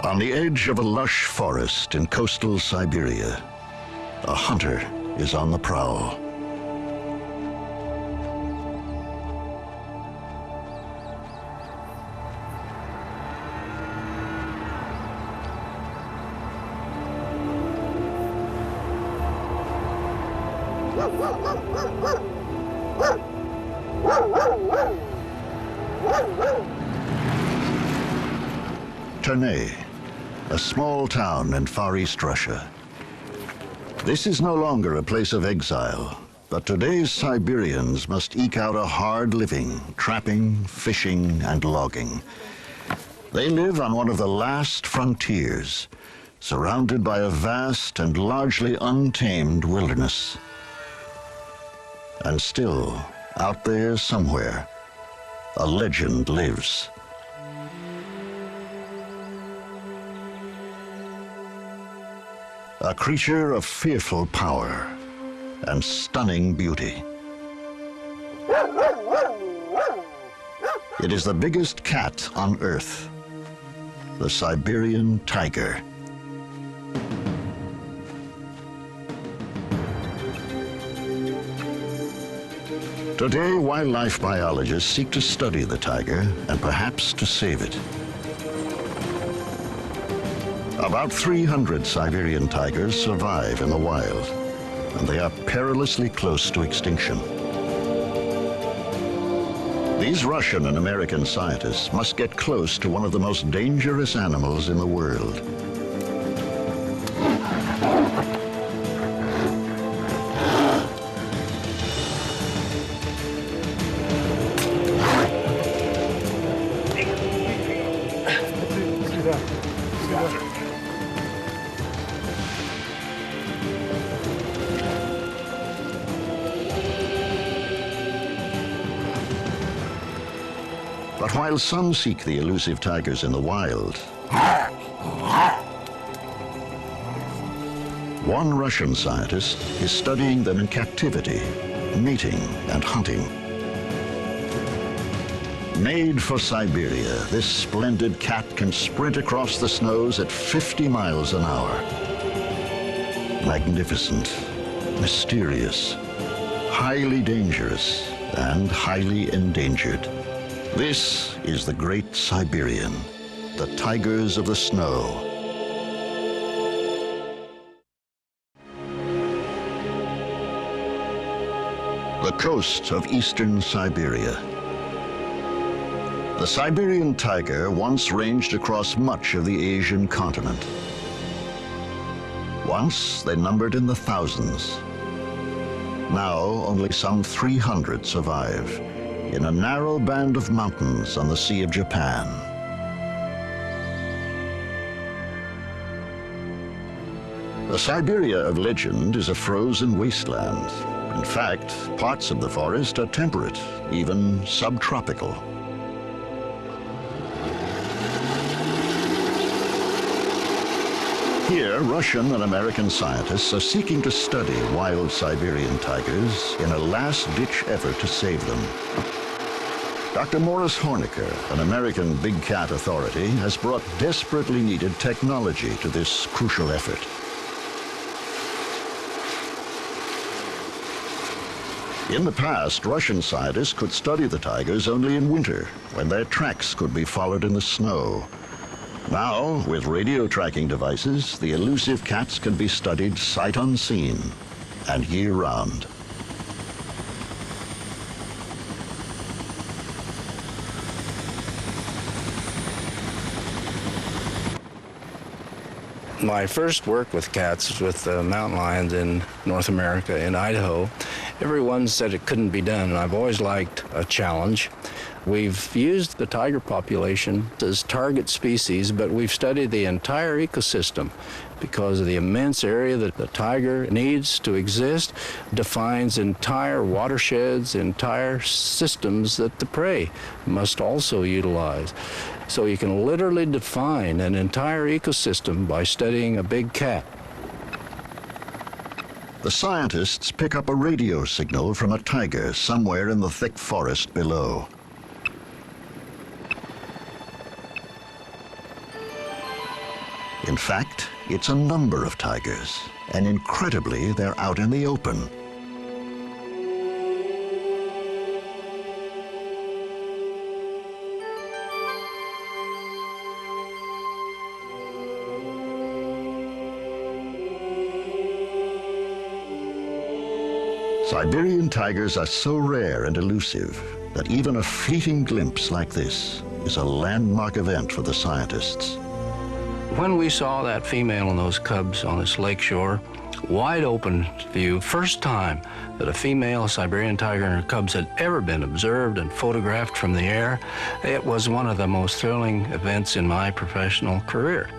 On the edge of a lush forest in coastal Siberia, a hunter is on the prowl. Ternay, a small town in Far East Russia. This is no longer a place of exile, but today's Siberians must eke out a hard living, trapping, fishing, and logging. They live on one of the last frontiers, surrounded by a vast and largely untamed wilderness. And still, out there somewhere, a legend lives. A creature of fearful power and stunning beauty. It is the biggest cat on Earth, the Siberian tiger. Today, wildlife biologists seek to study the tiger and perhaps to save it. About 300 Siberian tigers survive in the wild, and they are perilously close to extinction. These Russian and American scientists must get close to one of the most dangerous animals in the world. But while some seek the elusive tigers in the wild, one Russian scientist is studying them in captivity, mating and hunting. Made for Siberia, this splendid cat can sprint across the snows at 50 miles an hour. Magnificent, mysterious, highly dangerous, and highly endangered. This is the great Siberian, the tigers of the snow. The coast of eastern Siberia. The Siberian tiger once ranged across much of the Asian continent. Once they numbered in the thousands. Now only some 300 survive in a narrow band of mountains on the Sea of Japan. The Siberia of legend is a frozen wasteland. In fact, parts of the forest are temperate, even subtropical. Here, Russian and American scientists are seeking to study wild Siberian tigers in a last-ditch effort to save them. Dr. Morris Horniker, an American big cat authority, has brought desperately needed technology to this crucial effort. In the past, Russian scientists could study the tigers only in winter, when their tracks could be followed in the snow. Now, with radio tracking devices, the elusive cats can be studied sight unseen and year-round. My first work with cats was with mountain lions in North America, in Idaho. Everyone said it couldn't be done, and I've always liked a challenge. We've used the tiger population as target species, but we've studied the entire ecosystem because of the immense area that the tiger needs to exist, defines entire watersheds, entire systems that the prey must also utilize. So you can literally define an entire ecosystem by studying a big cat. The scientists pick up a radio signal from a tiger somewhere in the thick forest below. In fact, it's a number of tigers, and incredibly, they're out in the open. Siberian tigers are so rare and elusive that even a fleeting glimpse like this is a landmark event for the scientists. When we saw that female and those cubs on this lakeshore, wide open view, first time that a female Siberian tiger and her cubs had ever been observed and photographed from the air, it was one of the most thrilling events in my professional career.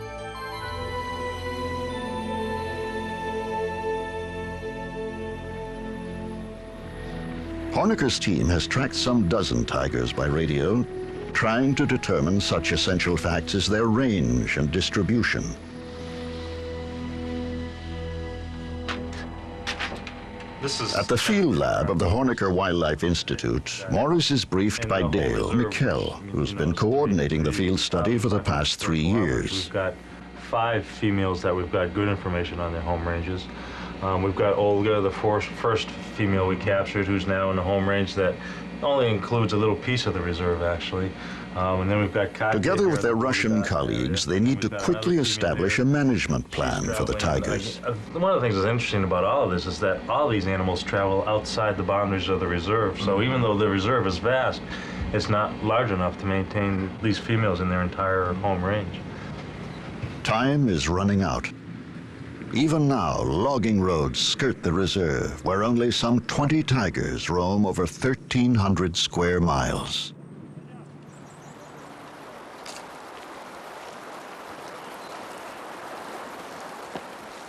Horneker's team has tracked some dozen tigers by radio, trying to determine such essential facts as their range and distribution. At the field lab of the Horneker Wildlife Institute, Morris is briefed by Dale Mikkel, who's been coordinating the field study for the past 3 years. We've got 5 females that we've got good information on their home ranges. We've got Olga, the first female we captured, who's now in the home range that only includes a little piece of the reserve, actually. And then we've got Katya. Together with their Russian colleagues, they need to quickly establish a management plan for the tigers. One of the things that's interesting about all of this is that all these animals travel outside the boundaries of the reserve. So even though the reserve is vast, it's not large enough to maintain these females in their entire home range. Time is running out. Even now, logging roads skirt the reserve, where only some 20 tigers roam over 1,300 square miles.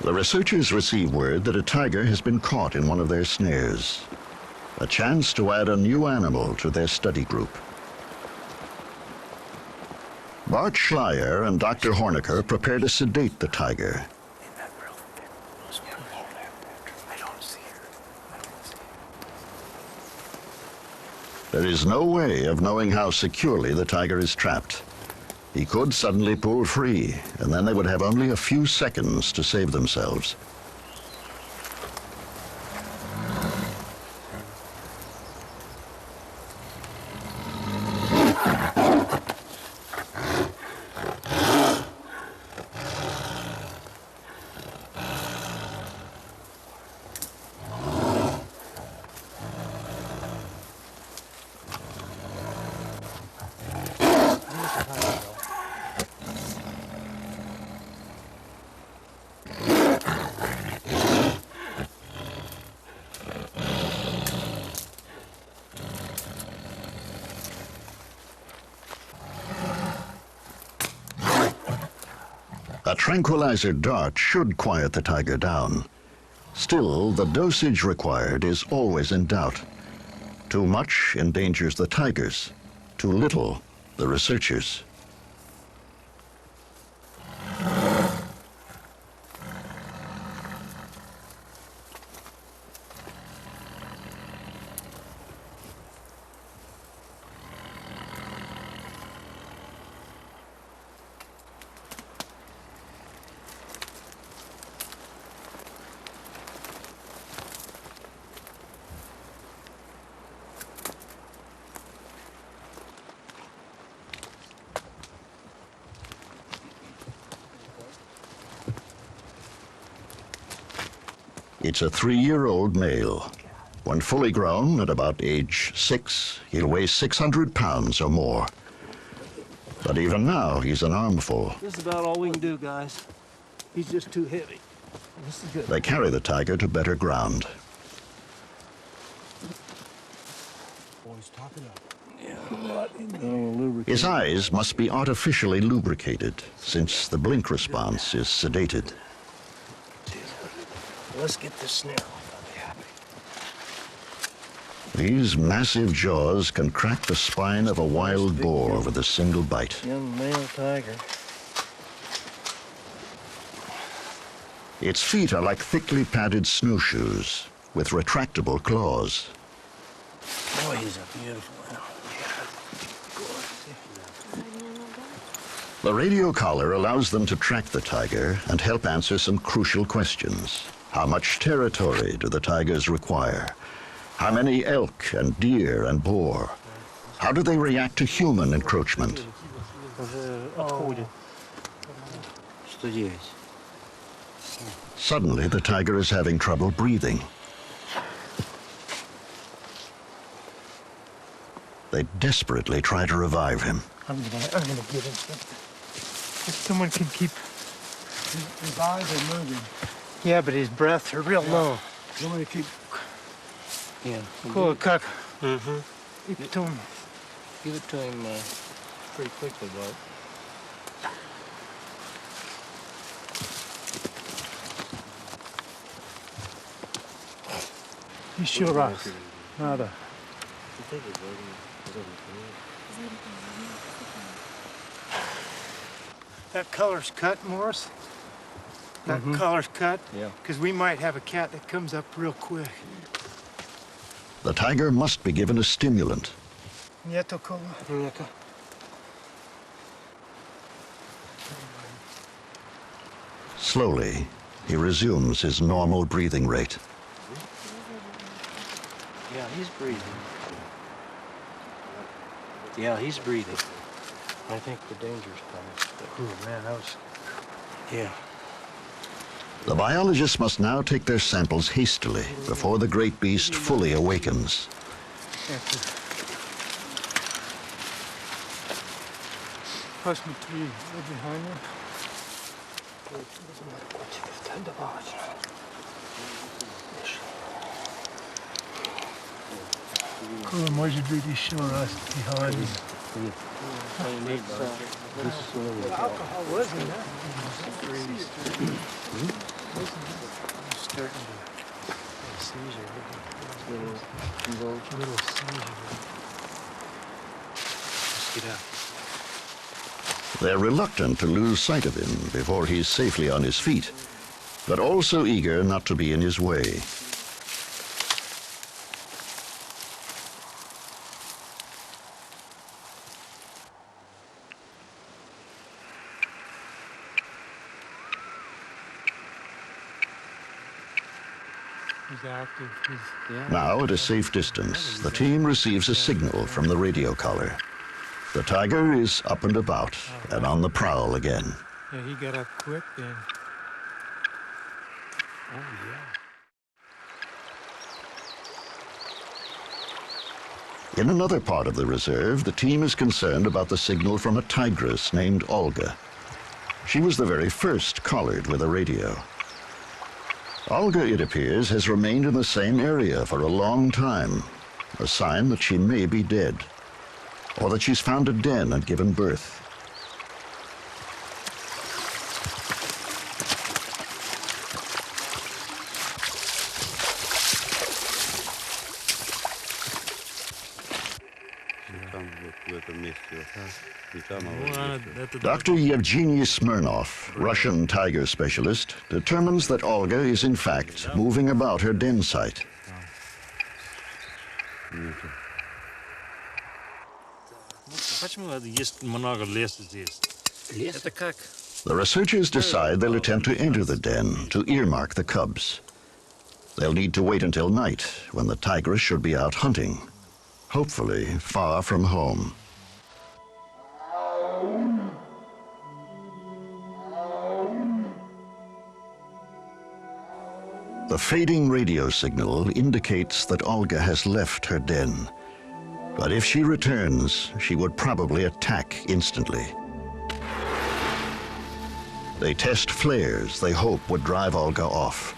The researchers receive word that a tiger has been caught in one of their snares. A chance to add a new animal to their study group. Bart Schleyer and Dr. Horneker prepare to sedate the tiger. There is no way of knowing how securely the tiger is trapped. He could suddenly pull free, and then they would have only a few seconds to save themselves. A tranquilizer dart should quiet the tiger down. Still, the dosage required is always in doubt. Too much endangers the tigers, too little the researchers. It's a 3-year-old male. When fully grown, at about age 6, he'll weigh 600 pounds or more. But even now, he's an armful. This is about all we can do, guys. He's just too heavy. This is good. They carry the tiger to better ground. Boys, top it up. Yeah. His eyes must be artificially lubricated, since the blink response is sedated. Let's get this snare off. I'll be happy. These massive jaws can crack the spine of a wild boar with a single bite. Young male tiger. Its feet are like thickly padded snowshoes with retractable claws. Boy, he's a beautiful animal. The radio collar allows them to track the tiger and help answer some crucial questions. How much territory do the tigers require? How many elk and deer and boar? How do they react to human encroachment? Suddenly, the tiger is having trouble breathing. They desperately try to revive him. I'm gonna get him something. If someone can keep revive or moving. Yeah, but his breaths are real low. You want to keep. Yeah. Cool, cook. Mm-hmm. Give it to him. Give it to him pretty quickly, Bart. You sure are. Nada. That collar's cut, Morris. That collar's cut. Yeah. Because we might have a cat that comes up real quick. The tiger must be given a stimulant. Nieto cola. Slowly, he resumes his normal breathing rate. Yeah, he's breathing. Yeah, he's breathing. I think the danger's passed. Oh man, that was. Yeah. The biologists must now take their samples hastily before the great beast fully awakens. Pass me three. Right behind me. Cool, может быть, еще раз behind me. Alcohol was in that. Starting to seizure. Little seizure. Let's get out. They're reluctant to lose sight of him before he's safely on his feet, but also eager not to be in his way. He's active. Now, at a safe distance, the team receives a signal from the radio collar. The tiger is up and about and on the prowl again. Yeah, he got up quick then. Oh, yeah. In another part of the reserve, the team is concerned about the signal from a tigress named Olga. She was the very first collared with a radio. Olga, it appears, has remained in the same area for a long time, a sign that she may be dead, or that she's found a den and given birth. Dr. Yevgeny Smirnov, Russian tiger specialist, determines that Olga is in fact moving about her den site. The researchers decide they'll attempt to enter the den to earmark the cubs. They'll need to wait until night, when the tigress should be out hunting, hopefully far from home. The fading radio signal indicates that Olga has left her den. But if she returns, she would probably attack instantly. They test flares they hope would drive Olga off.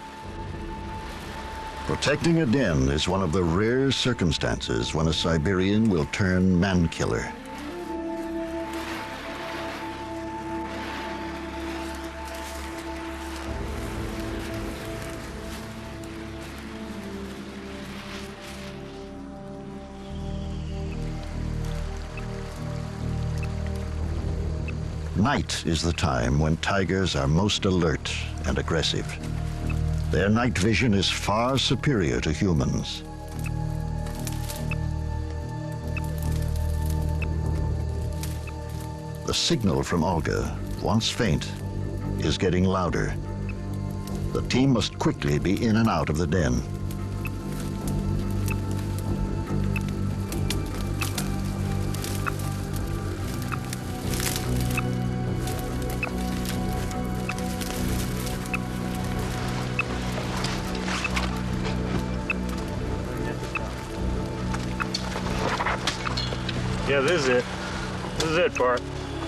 Protecting a den is one of the rare circumstances when a Siberian will turn man-killer. Night is the time when tigers are most alert and aggressive. Their night vision is far superior to humans. The The signal from Olga, once faint, is getting louder. The team must quickly be in and out of the den. Yeah, this is it. This is it, Bart.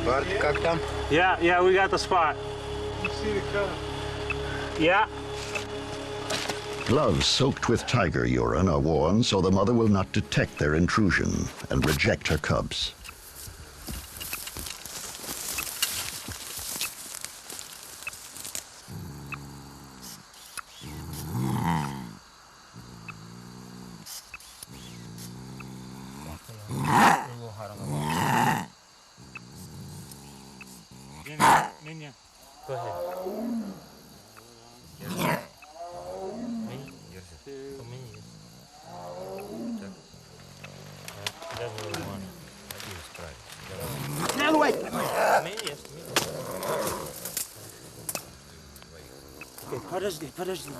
Bart, как там? Yeah, we got the spot. You see the cub? Yeah. Gloves soaked with tiger urine are worn so the mother will not detect their intrusion and reject her cubs. Go ahead. Подожди.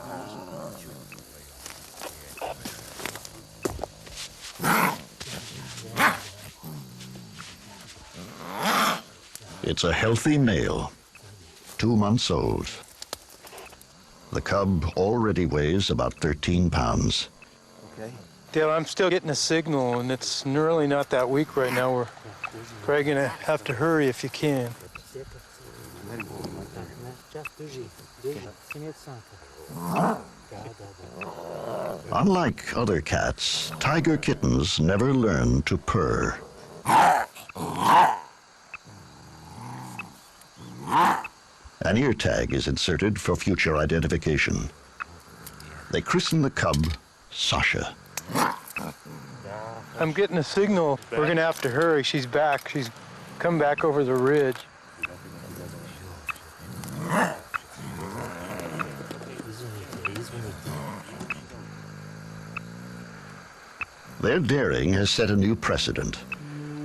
It's a healthy male, 2 months old. The cub already weighs about 13 pounds. Okay. Dale, I'm still getting a signal, and it's really not that weak right now. We're probably gonna have to hurry if you can. Unlike other cats, tiger kittens never learn to purr. An ear tag is inserted for future identification. They christen the cub Sasha. I'm getting a signal. We're gonna have to hurry. She's back. She's come back over the ridge. Their daring has set a new precedent.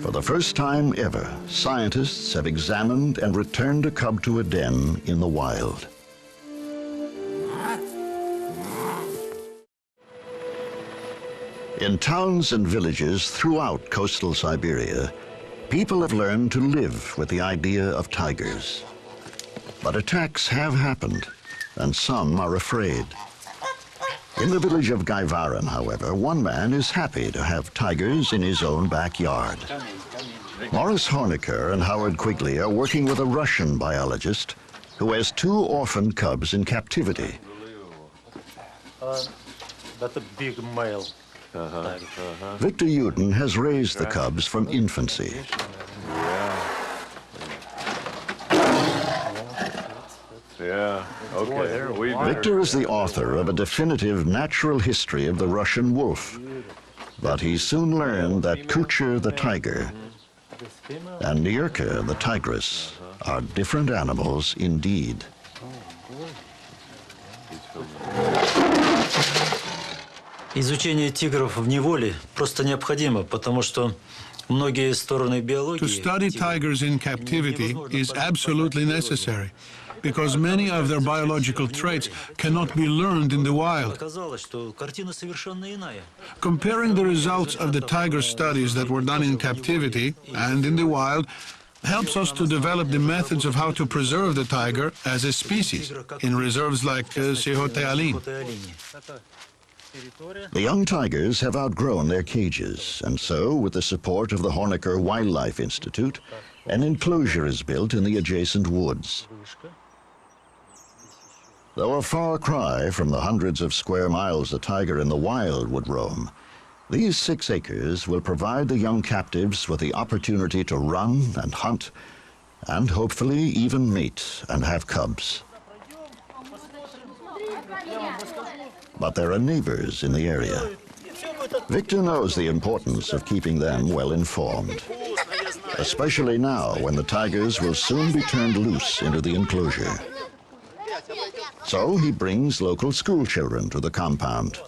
For the first time ever, scientists have examined and returned a cub to a den in the wild. In towns and villages throughout coastal Siberia, people have learned to live with the idea of tigers. But attacks have happened, and some are afraid. In the village of Gaivaran, however, one man is happy to have tigers in his own backyard. Morris Honecker and Howard Quigley are working with a Russian biologist who has 2 orphaned cubs in captivity. That's a big male. Victor Uden has raised the cubs from infancy. Yeah, okay. Victor is the author of a definitive natural history of the Russian wolf. But he soon learned that Kucher the tiger and Nyurka the tigress are different animals indeed. Изучение тигров в неволе просто необходимо, потому что многие стороны биологии... To study tigers in captivity is absolutely necessary, because many of their biological traits cannot be learned in the wild. Оказалось, что картина совершенно иная. Comparing the results of the tiger studies that were done in captivity and in the wild helps us to develop the methods of how to preserve the tiger as a species in reserves like Sihote-Alin. The young tigers have outgrown their cages, and so, with the support of the Honecker Wildlife Institute, an enclosure is built in the adjacent woods. Though a far cry from the hundreds of square miles a tiger in the wild would roam, these 6 acres will provide the young captives with the opportunity to run and hunt, and hopefully even mate and have cubs. But there are neighbors in the area. Victor knows the importance of keeping them well informed, especially now when the tigers will soon be turned loose into the enclosure. So he brings local school children to the compound.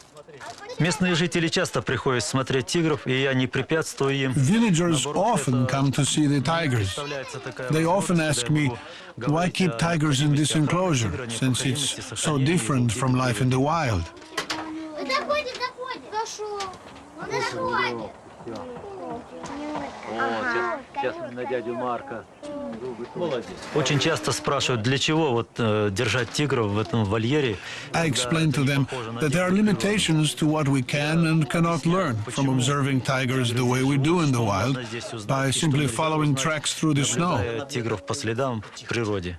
Местные жители часто приходят смотреть тигров, и я не препятствую им. Villagers often come to see the tigers. They often ask me, why keep tigers in this enclosure, since it's so different from life in the wild? Заходит. Пошел. Он заходит. Сейчас на дядю Марка. Очень часто спрашивают, для чего вот держать тигров в этом вольере. I explain to them that there are limitations to what we can and cannot learn from observing tigers the way we do in the wild by simply following tracks through the snow. Тигров по следам в природе.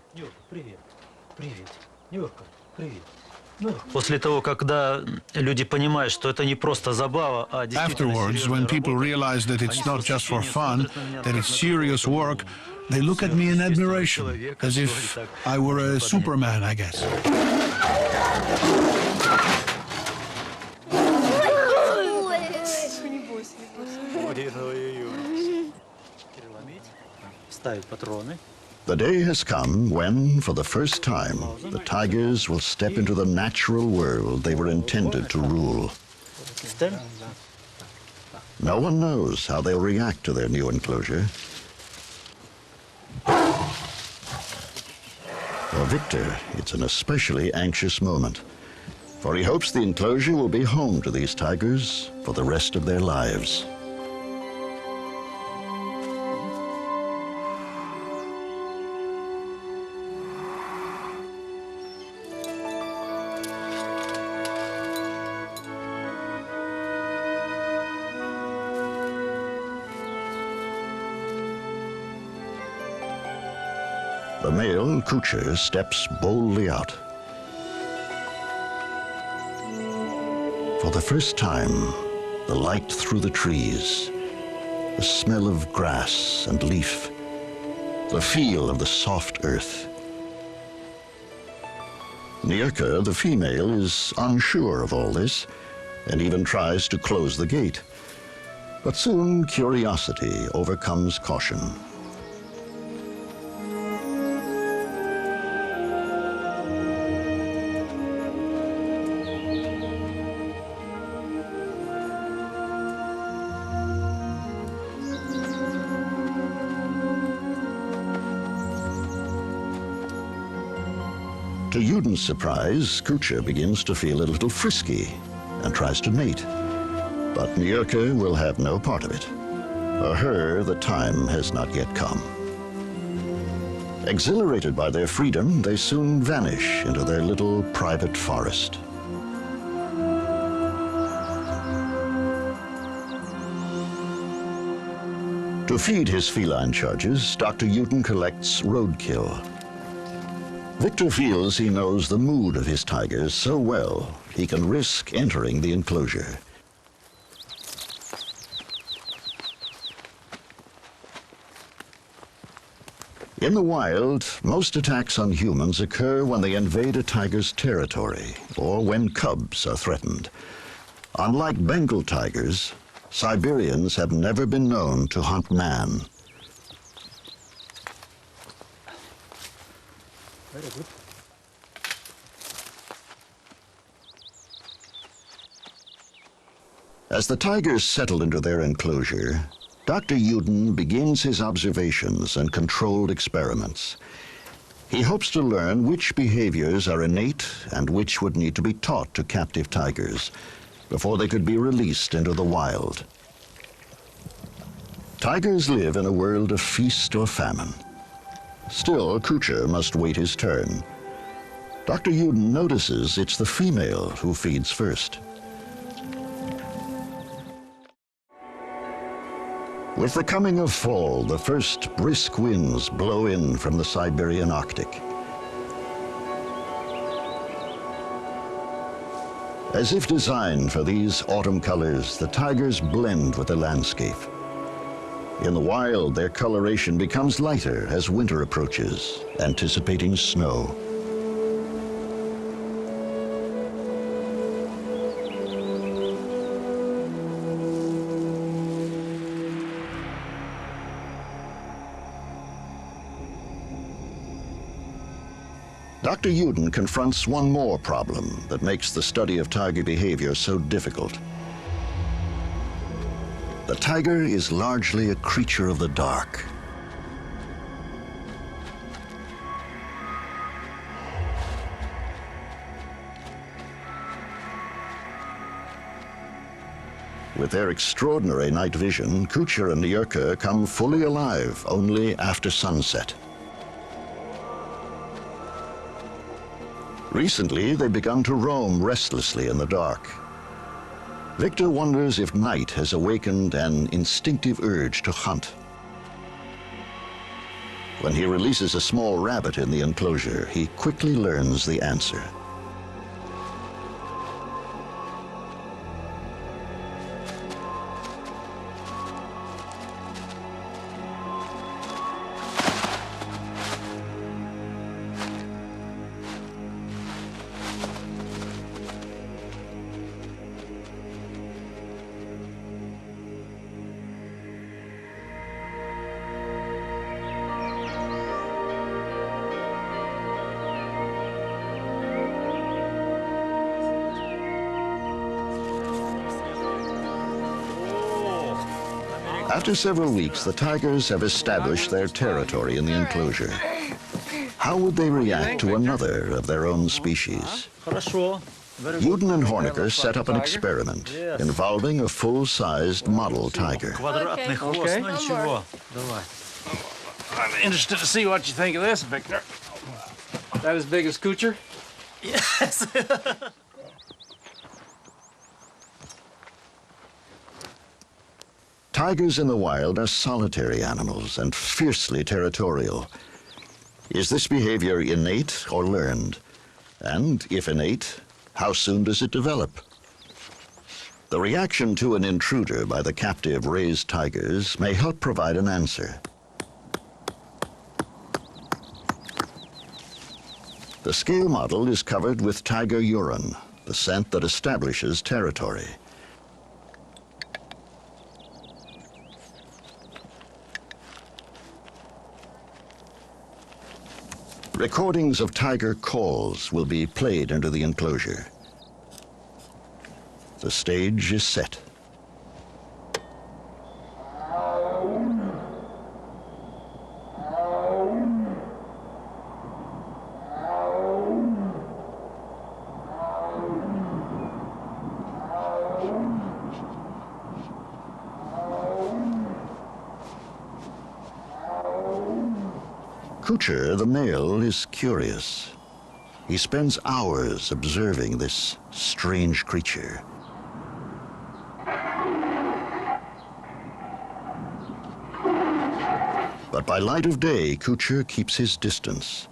После того, когда люди понимают, что это не просто забава, а действительно Afterwards, when people realize that it's not just for fun, that it's serious work, they look at me in admiration, as if I were a Superman, I guess. ставить патроны. The day has come when, for the first time, the tigers will step into the natural world they were intended to rule. No one knows how they'll react to their new enclosure. For Victor, it's an especially anxious moment, for he hopes the enclosure will be home to these tigers for the rest of their lives. The male, Kucher, steps boldly out. For the first time, the light through the trees, the smell of grass and leaf, the feel of the soft earth. Nyurka, the female, is unsure of all this and even tries to close the gate. But soon curiosity overcomes caution. To Yuden's surprise, Kucher begins to feel a little frisky and tries to mate. But Nyurka will have no part of it. For her, the time has not yet come. Exhilarated by their freedom, they soon vanish into their little private forest. To feed his feline charges, Dr. Yuden collects roadkill. Victor feels he knows the mood of his tigers so well, he can risk entering the enclosure. In the wild, most attacks on humans occur when they invade a tiger's territory or when cubs are threatened. Unlike Bengal tigers, Siberians have never been known to hunt man. Very good. As the tigers settle into their enclosure, Dr. Yuden begins his observations and controlled experiments. He hopes to learn which behaviors are innate and which would need to be taught to captive tigers before they could be released into the wild. Tigers live in a world of feast or famine. Still, Kucher must wait his turn. Dr. Yuden notices it's the female who feeds first. With the coming of fall, the first brisk winds blow in from the Siberian Arctic. As if designed for these autumn colors, the tigers blend with the landscape. In the wild, their coloration becomes lighter as winter approaches, anticipating snow. Dr. Uden confronts one more problem that makes the study of tiger behavior so difficult. The tiger is largely a creature of the dark. With their extraordinary night vision, Kucher and Yurka come fully alive only after sunset. Recently, they've begun to roam restlessly in the dark. Victor wonders if night has awakened an instinctive urge to hunt. When he releases a small rabbit in the enclosure, he quickly learns the answer. After several weeks, the tigers have established their territory in the enclosure. How would they react to another of their own species? Uden and Hornecker set up an experiment involving a full-sized model tiger. Okay. I'm interested to see what you think of this, Victor. That as big as Kucher? Yes. Tigers in the wild are solitary animals and fiercely territorial. Is this behavior innate or learned? And if innate, how soon does it develop? The reaction to an intruder by the captive raised tigers may help provide an answer. The scale model is covered with tiger urine, the scent that establishes territory. Recordings of tiger calls will be played into the enclosure. The stage is set. Kucher, the male, is curious. He spends hours observing this strange creature. But by light of day, Kucher keeps his distance.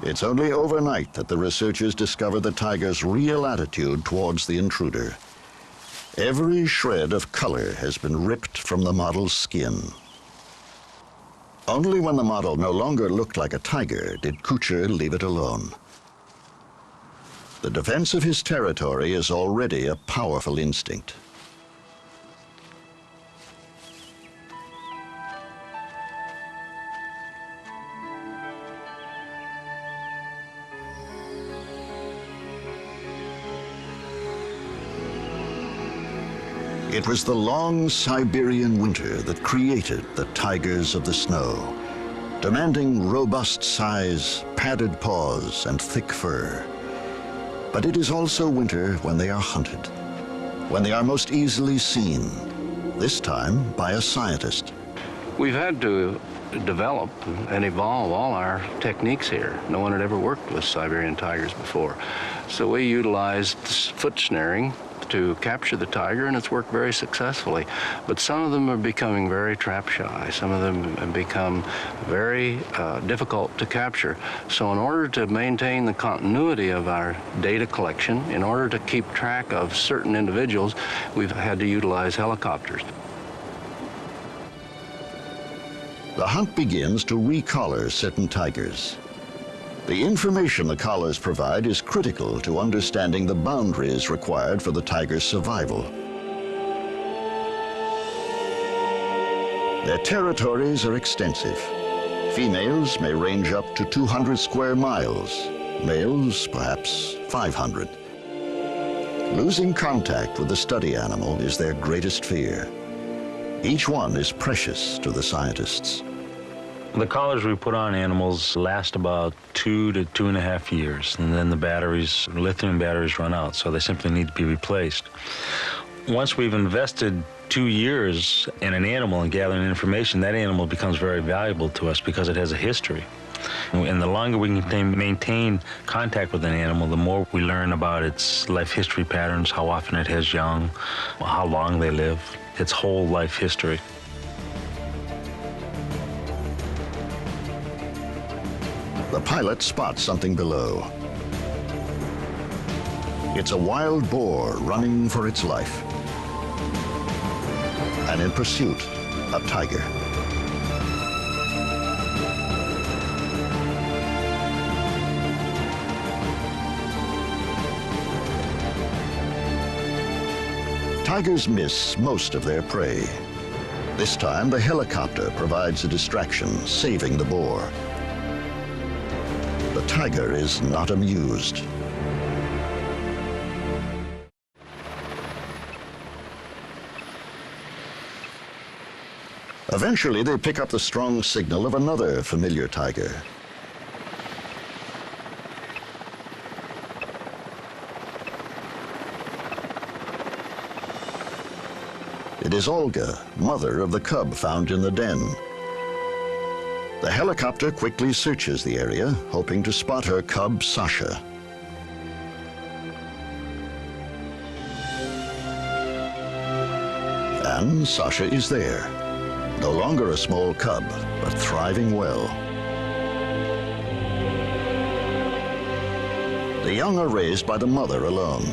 It's only overnight that the researchers discover the tiger's real attitude towards the intruder. Every shred of color has been ripped from the model's skin. Only when the model no longer looked like a tiger did Kucher leave it alone. The defense of his territory is already a powerful instinct. It was the long Siberian winter that created the tigers of the snow, demanding robust size, padded paws, and thick fur. But it is also winter when they are hunted, when they are most easily seen, this time by a scientist. We've had to develop and evolve all our techniques here. No one had ever worked with Siberian tigers before. So we utilized foot snaring to capture the tiger, and it's worked very successfully. But some of them are becoming very trap shy. Some of them have become very difficult to capture. So in order to maintain the continuity of our data collection, in order to keep track of certain individuals, we've had to utilize helicopters. The hunt begins to recollar certain tigers. The information the collars provide is critical to understanding the boundaries required for the tiger's survival. Their territories are extensive. Females may range up to 200 square miles, males perhaps 500. Losing contact with the study animal is their greatest fear. Each one is precious to the scientists. The collars we put on animals last about 2 to 2.5 years, and then the batteries, lithium batteries, run out, so they simply need to be replaced. Once we've invested 2 years in an animal and gathering information, that animal becomes very valuable to us because it has a history. And the longer we can maintain contact with an animal, the more we learn about its life history patterns, how often it has young, how long they live, its whole life history. The pilot spots something below. It's a wild boar running for its life. And in pursuit, a tiger. Tigers miss most of their prey. This time, the helicopter provides a distraction, saving the boar. The tiger is not amused. Eventually, they pick up the strong signal of another familiar tiger. It is Olga, mother of the cub found in the den. The helicopter quickly searches the area, hoping to spot her cub, Sasha. And Sasha is there. No longer a small cub, but thriving well. The young are raised by the mother alone.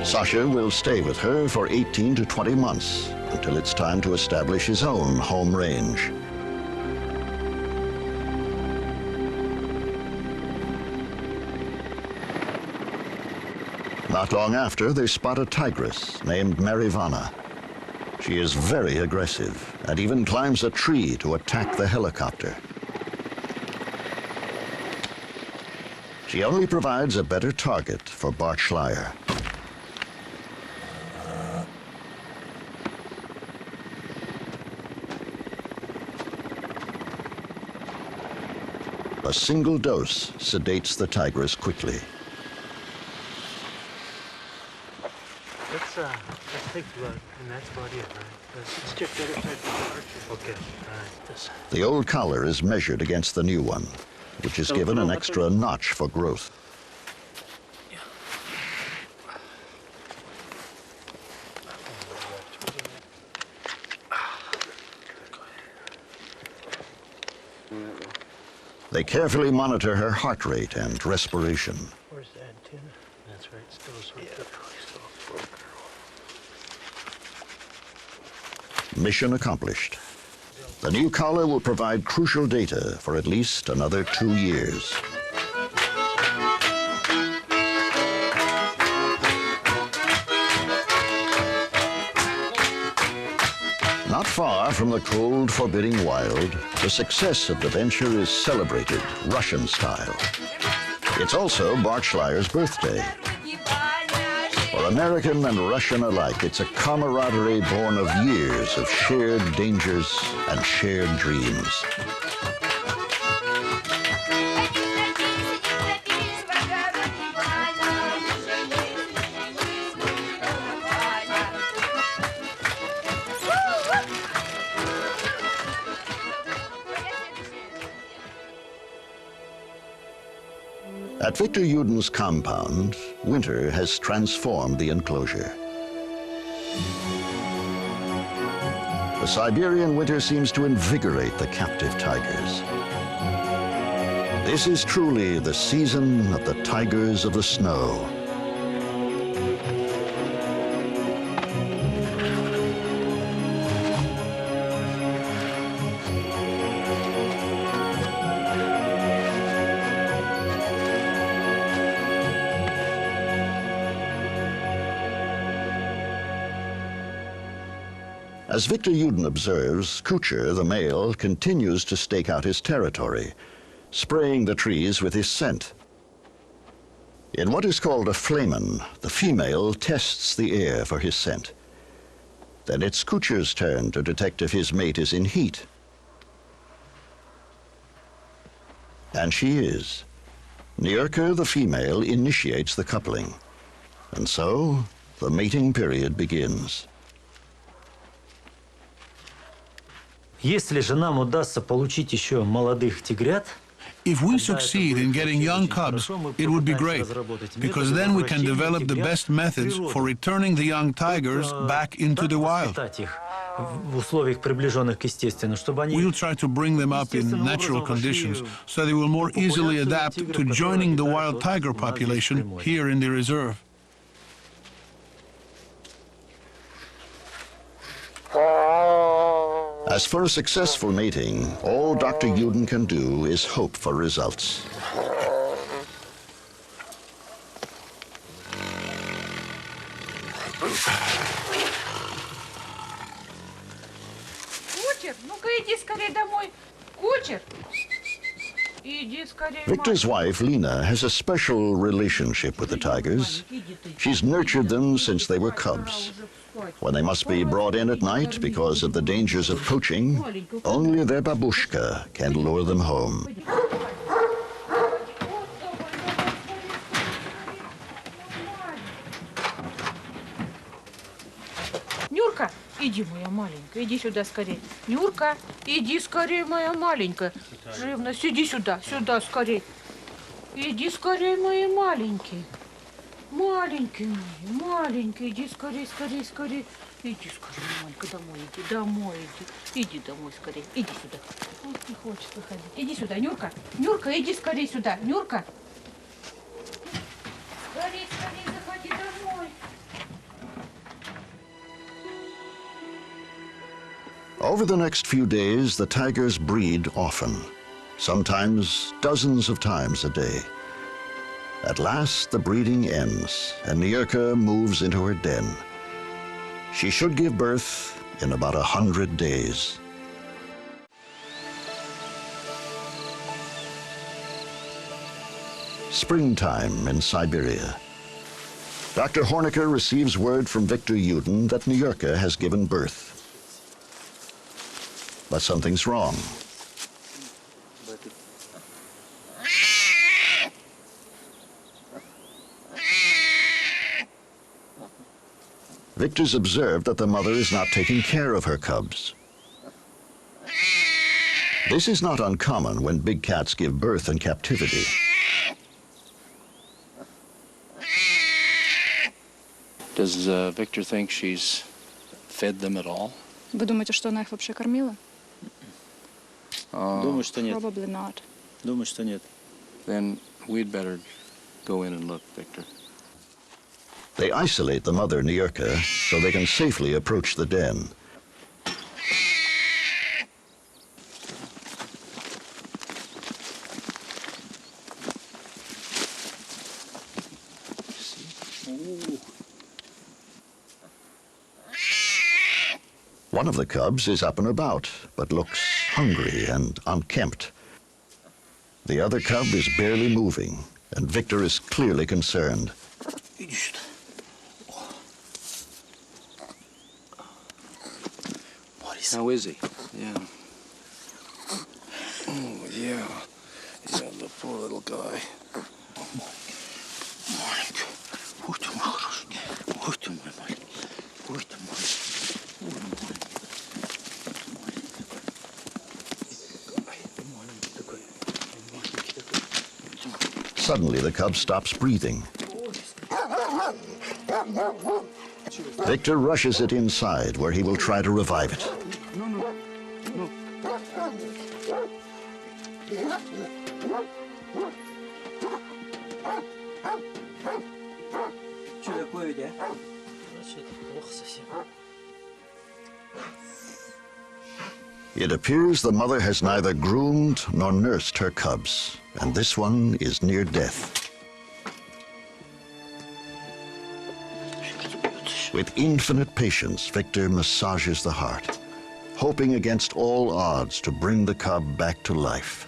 Sasha will stay with her for 18 to 20 months until it's time to establish his own home range. Not long after, they spot a tigress named Marivana. She is very aggressive and even climbs a tree to attack the helicopter. She only provides a better target for Bart Schleyer. A single dose sedates the tigress quickly. Let's take blood, and that's about it, right? Let's check the other side of the archer. Okay, all right. This. The old collar is measured against the new one, which is given an extra notch for growth. They carefully monitor her heart rate and respiration. Where's the antenna? That's right, still sort of. Mission accomplished. The new collar will provide crucial data for at least another 2 years. Not far from the cold, forbidding wild, the success of the venture is celebrated Russian style. It's also Bart Schleyer's birthday. For American and Russian alike, it's a camaraderie born of years of shared dangers and shared dreams. At Victor Yuden's compound, winter has transformed the enclosure. The Siberian winter seems to invigorate the captive tigers. This is truly the season of the tigers of the snow. As Victor Uden observes, Kucher, the male, continues to stake out his territory, spraying the trees with his scent. In what is called a flamen, the female tests the air for his scent. Then it's Kucher's turn to detect if his mate is in heat. And she is. Nyurka, the female, initiates the coupling. And so, the mating period begins. Если же нам удастся получить еще молодых тигрят, if we succeed in getting young cubs, it would be great, because then we can develop the best methods for returning the young tigers back into the wild. We'll try to bring them up in natural conditions so they will more easily adapt to joining the wild tiger population here in the reserve. As for a successful mating, all Dr. Uden can do is hope for results. Victor's wife, Lena, has a special relationship with the tigers. She's nurtured them since they were cubs. When they must be brought in at night because of the dangers of poaching, only their babushka can lure them home. Нюрка, иди, моя маленькая, иди сюда скорее. Нюрка, иди скорее, моя маленькая. Живность, иди сюда, сюда скорее. Иди скорее, мои маленькие. Маленький мой, маленький, иди скорее, скорее, скорее. Иди скорее, маленькая, домой иди. Иди домой скорее, иди сюда. Вот не хочет выходить. Иди сюда, Нюрка. Нюрка, иди скорее сюда. Нюрка. Скорее, скорее, заходи домой. Over the next few days, the tigers breed often, sometimes dozens of times a day. At last, the breeding ends, and Nyurka moves into her den. She should give birth in about 100 days. Springtime in Siberia. Dr. Hornecker receives word from Victor Uden that Nyurka has given birth. But something's wrong. Victor's observed that the mother is not taking care of her cubs. This is not uncommon when big cats give birth in captivity. Does Victor think she's fed them at all? Вы думаете, что она их вообще кормила? Думаю, что нет. Probably not. Думаю, что нет. Then we'd better go in and look, Victor. They isolate the mother, Nyurka, so they can safely approach the den. One of the cubs is up and about, but looks hungry and unkempt. The other cub is barely moving, and Victor is clearly concerned. How is he? Yeah. Oh, yeah. Yeah, the poor little guy. Suddenly, the cub stops breathing. Victor rushes it inside, where he will try to revive it. It appears the mother has neither groomed nor nursed her cubs, and this one is near death. With infinite patience, Victor massages the heart, hoping against all odds to bring the cub back to life.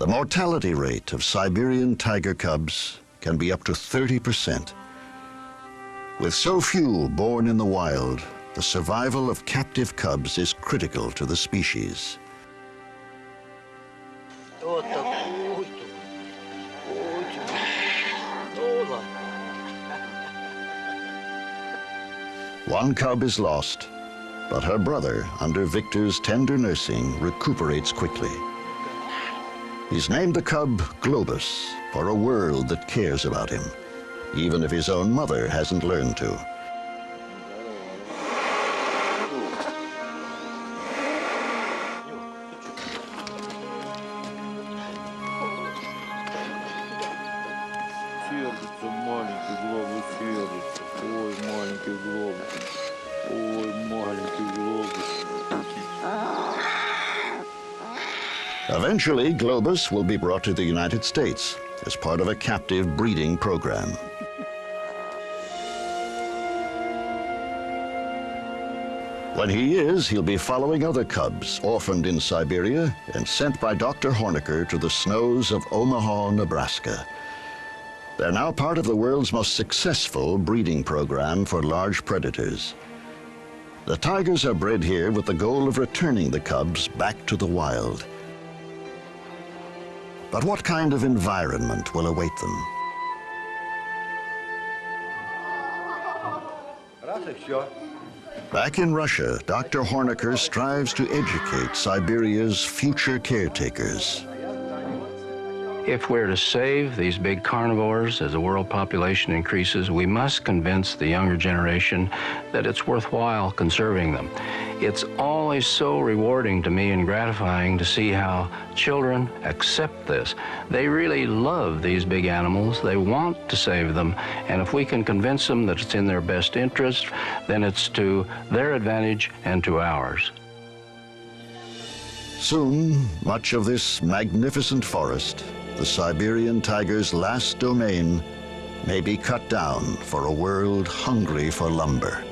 The mortality rate of Siberian tiger cubs can be up to 30%. With so few born in the wild, the survival of captive cubs is critical to the species. One cub is lost, but her brother, under Victor's tender nursing, recuperates quickly. He's named the cub Globus for a world that cares about him, even if his own mother hasn't learned to. Eventually, Globus will be brought to the United States as part of a captive breeding program. When he is, he'll be following other cubs orphaned in Siberia and sent by Dr. Hornecker to the snows of Omaha, Nebraska. They're now part of the world's most successful breeding program for large predators. The tigers are bred here with the goal of returning the cubs back to the wild. But what kind of environment will await them? Back in Russia, Dr. Hornecker strives to educate Siberia's future caretakers. If we're to save these big carnivores as the world population increases, we must convince the younger generation that it's worthwhile conserving them. It's always so rewarding to me and gratifying to see how children accept this. They really love these big animals. They want to save them. And if we can convince them that it's in their best interest, then it's to their advantage and to ours. Soon, much of this magnificent forest, the Siberian tiger's last domain, may be cut down for a world hungry for lumber.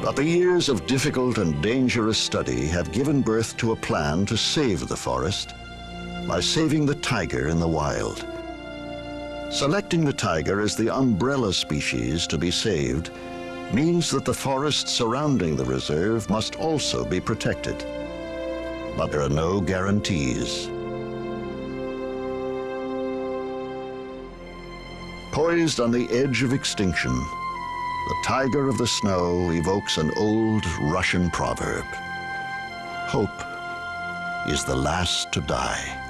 But the years of difficult and dangerous study have given birth to a plan to save the forest by saving the tiger in the wild. Selecting the tiger as the umbrella species to be saved means that the forests surrounding the reserve must also be protected. But there are no guarantees. Poised on the edge of extinction, the tiger of the snow evokes an old Russian proverb. Hope is the last to die.